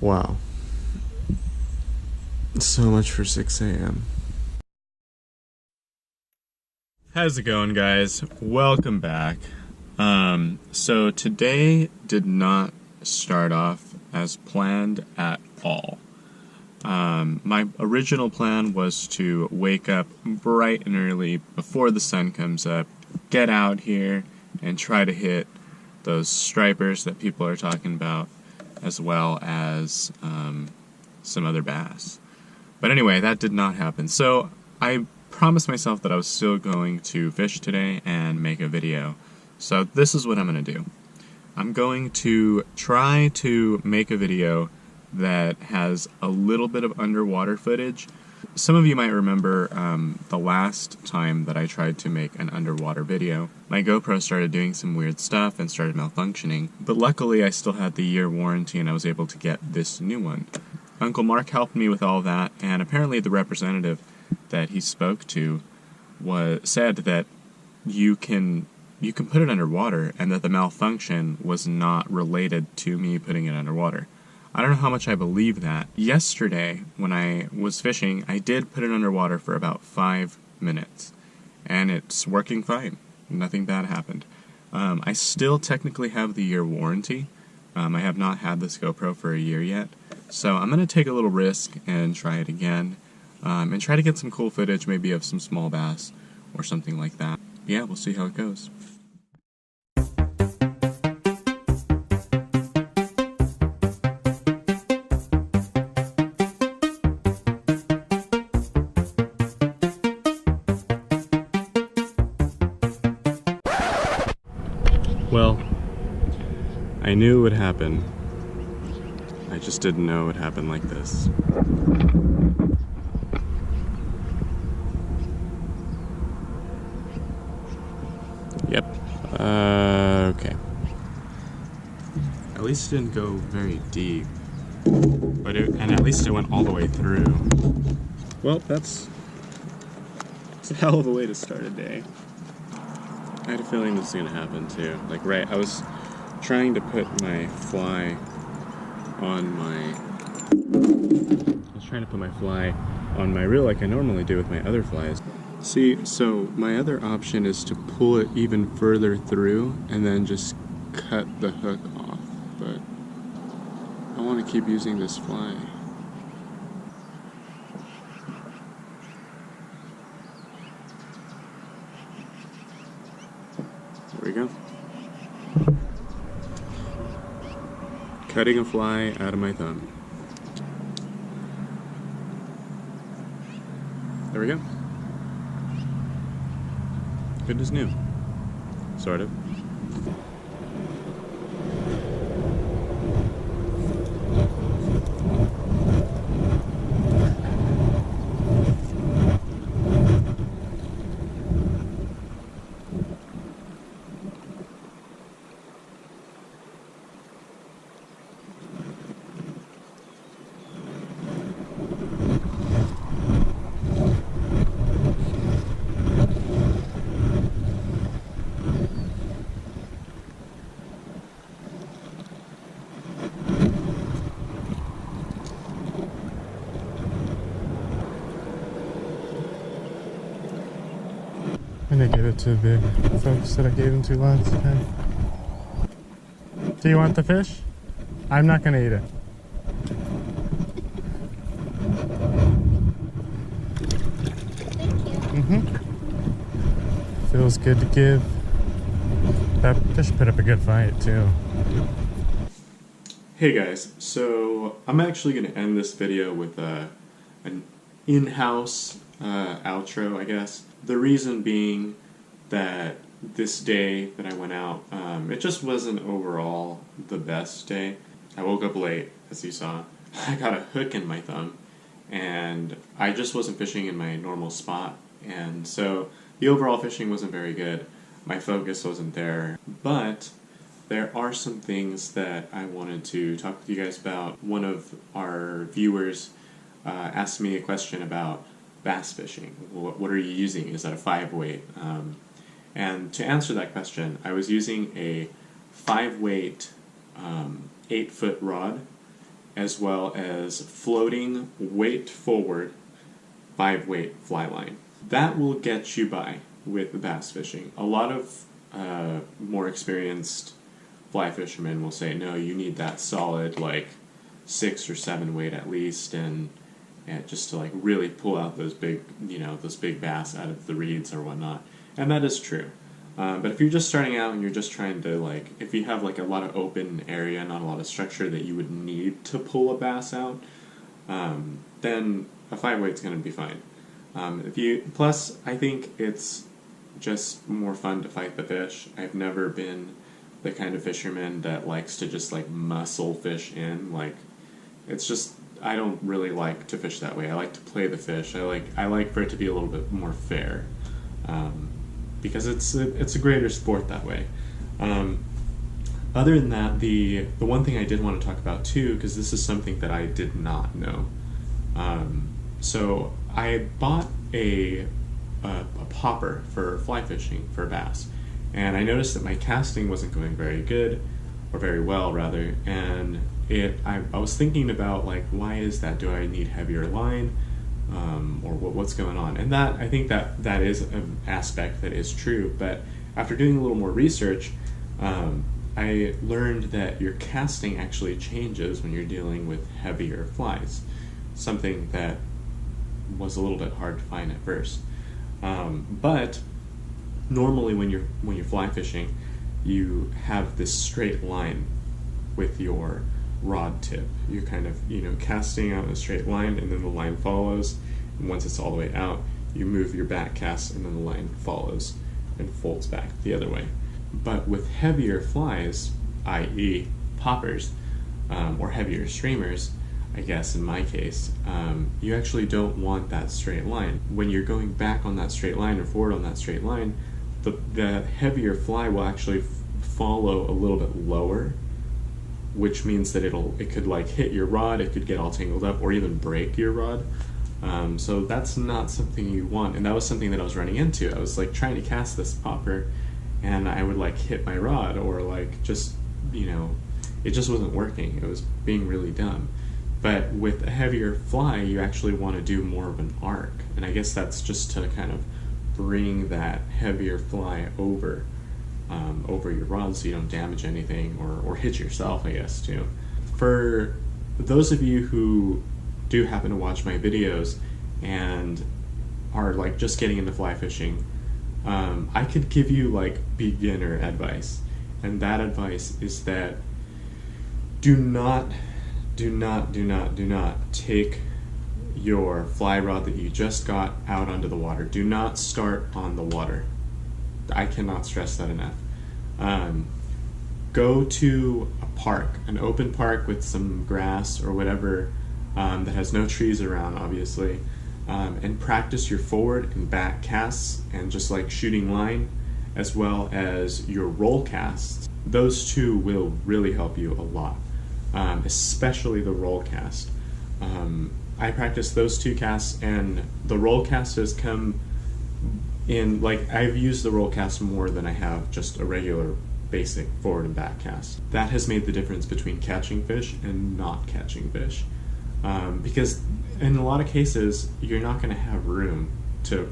Wow. So much for 6 a.m. How's it going, guys? Welcome back. So today did not start off as planned at all. My original plan was to wake up bright and early before the sun comes up, get out here, and try to hit those stripers that people are talking about, as well as some other bass. But anyway, that did not happen. So I promised myself that I was still going to fish today and make a video. So this is what I'm going to do. I'm going to try to make a video that has a little bit of underwater footage. Some of you might remember the last time that I tried to make an underwater video. My GoPro started doing some weird stuff and started malfunctioning, but luckily I still had the year warranty and I was able to get this new one. Uncle Mark helped me with all that, and apparently the representative that he spoke to said that you can put it underwater and that the malfunction was not related to me putting it underwater. I don't know how much I believe that. Yesterday, when I was fishing, I did put it underwater for about 5 minutes, and it's working fine. Nothing bad happened. I still technically have the year warranty. I have not had this GoPro for a year yet, so I'm going to take a little risk and try it again, and try to get some cool footage, maybe of some small bass or something like that. Yeah, we'll see how it goes. Well, I knew it would happen. I just didn't know it would happen like this. Yep. Okay. At least it didn't go very deep. And at least it went all the way through. Well, that's a hell of a way to start a day. I had a feeling this was gonna happen too. I was trying to put my fly on my reel like I normally do with my other flies. See, so my other option is to pull it even further through and then just cut the hook off, but I want to keep using this fly. There we go. Cutting a fly out of my thumb. There we go. Good as new. Sort of. I gave it too big. Folks said I gave him too lots. Okay. Do you want the fish? I'm not gonna eat it. Thank you. Feels good to give. That fish put up a good fight too. Hey guys, so I'm actually gonna end this video with an in-house outro, I guess. The reason being that this day that I went out, it just wasn't overall the best day. I woke up late, as you saw. I got a hook in my thumb, and I just wasn't fishing in my normal spot, and so the overall fishing wasn't very good. My focus wasn't there, but there are some things that I wanted to talk with you guys about. One of our viewers asked me a question about bass fishing. What are you using? Is that a 5-weight? And to answer that question, I was using a 5-weight 8-foot rod, as well as floating weight forward 5-weight fly line. That will get you by with bass fishing. A lot of more experienced fly fishermen will say, no, you need that solid like 6 or 7 weight at least, and just to like really pull out those big, those big bass out of the reeds or whatnot. And that is true. But if you're just starting out and you're just trying to if you have like a lot of open area, not a lot of structure that you would need to pull a bass out, then a 5-weight's going to be fine. Plus, I think it's just more fun to fight the fish. I've never been the kind of fisherman that likes to just muscle fish in. I don't really like to fish that way. I like to play the fish. I like for it to be a little bit more fair, because it's a greater sport that way. Other than that, the one thing I did want to talk about too, because this is something that I did not know. So I bought a popper for fly fishing for bass, and I noticed that my casting wasn't going very good, or very well rather, and I was thinking about why is that? Do I need heavier line, or what's going on? And I think that is an aspect that is true, but after doing a little more research, I learned that your casting actually changes when you're dealing with heavier flies, something that was a little bit hard to find at first. But normally when you're fly fishing, you have this straight line with your rod tip. You're kind of casting out in a straight line, and then the line follows, and once it's all the way out, you move your back cast, and then the line follows and folds back the other way. But with heavier flies, i.e. poppers, or heavier streamers, I guess in my case, you actually don't want that straight line. When you're going back on that straight line or forward on that straight line, the heavier fly will actually follow a little bit lower, which means that it could hit your rod, it could get all tangled up, or even break your rod. So that's not something you want, and that was something that I was running into. I was trying to cast this popper, and I would hit my rod, or it just wasn't working. It was being really dumb. But with a heavier fly, you actually want to do more of an arc, and I guess that's just to kind of bring that heavier fly over your rod so you don't damage anything or hit yourself, I guess, too. For those of you who do happen to watch my videos and are just getting into fly fishing, I could give you beginner advice, and that advice is that do not take your fly rod that you just got out onto the water. Do not start on the water. I cannot stress that enough. Go to a park, an open park with some grass or whatever, that has no trees around, obviously, and practice your forward and back casts and just shooting line, as well as your roll casts. Those two will really help you a lot, especially the roll cast. I practice those two casts, and the roll cast has come in, I've used the roll cast more than I have just a regular basic forward and back cast. That has made the difference between catching fish and not catching fish. Because in a lot of cases, you're not going to have room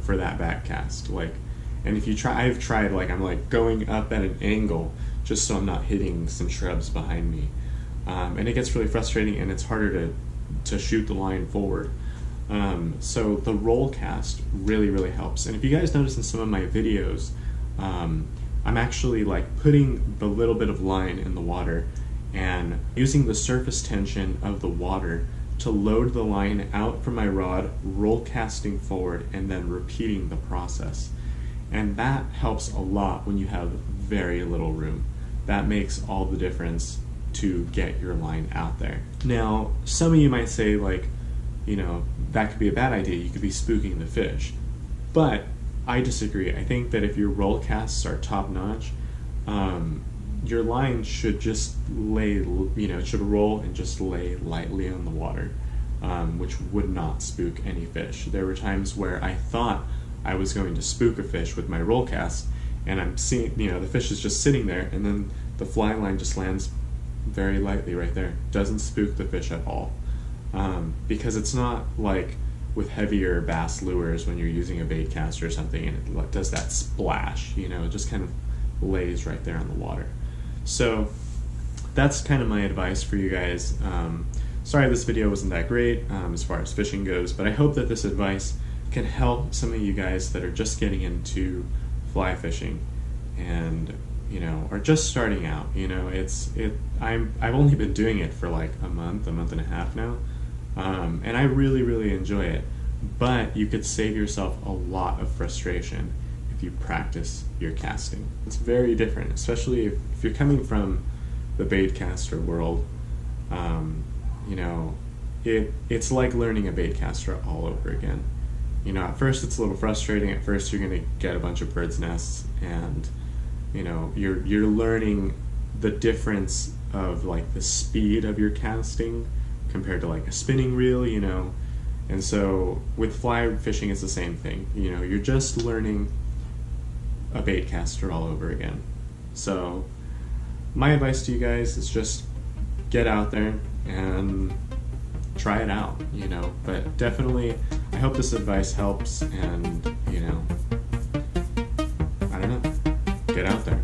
for that back cast. And if you try, I've tried, I'm going up at an angle just so I'm not hitting some shrubs behind me. And it gets really frustrating, and it's harder to shoot the line forward. So the roll cast really, really helps. And if you guys notice in some of my videos, I'm actually putting the little bit of line in the water and using the surface tension of the water to load the line out from my rod, roll casting forward, and then repeating the process. And that helps a lot when you have very little room. That makes all the difference to get your line out there. Now, some of you might say that could be a bad idea. You could be spooking the fish. But I disagree. I think that if your roll casts are top notch, your line should just it should roll and just lay lightly on the water, which would not spook any fish. There were times where I thought I was going to spook a fish with my roll cast, and I'm seeing, the fish is just sitting there, and then the fly line just lands very lightly right there. Doesn't spook the fish at all. Because it's not like with heavier bass lures when you're using a bait caster or something and it does that splash, you know, it just kind of lays right there on the water. So that's kind of my advice for you guys. Sorry this video wasn't that great as far as fishing goes, but I hope that this advice can help some of you guys that are just getting into fly fishing and, you know, are just starting out. You know, I've only been doing it for like a month and a half now, and I really enjoy it. But you could save yourself a lot of frustration if you practice your casting. It's very different, especially if you're coming from the bait caster world. You know, it's like learning a bait caster all over again. You know, at first it's a little frustrating. At first you're going to get a bunch of birds' nests, and you know, you're learning the difference of like the speed of your casting compared to like a spinning reel, you know. And so with fly fishing it's the same thing. You know, you're just learning a bait caster all over again. So my advice to you guys is just get out there and try it out, you know. But definitely I hope this advice helps, and you know, I don't know, get out there.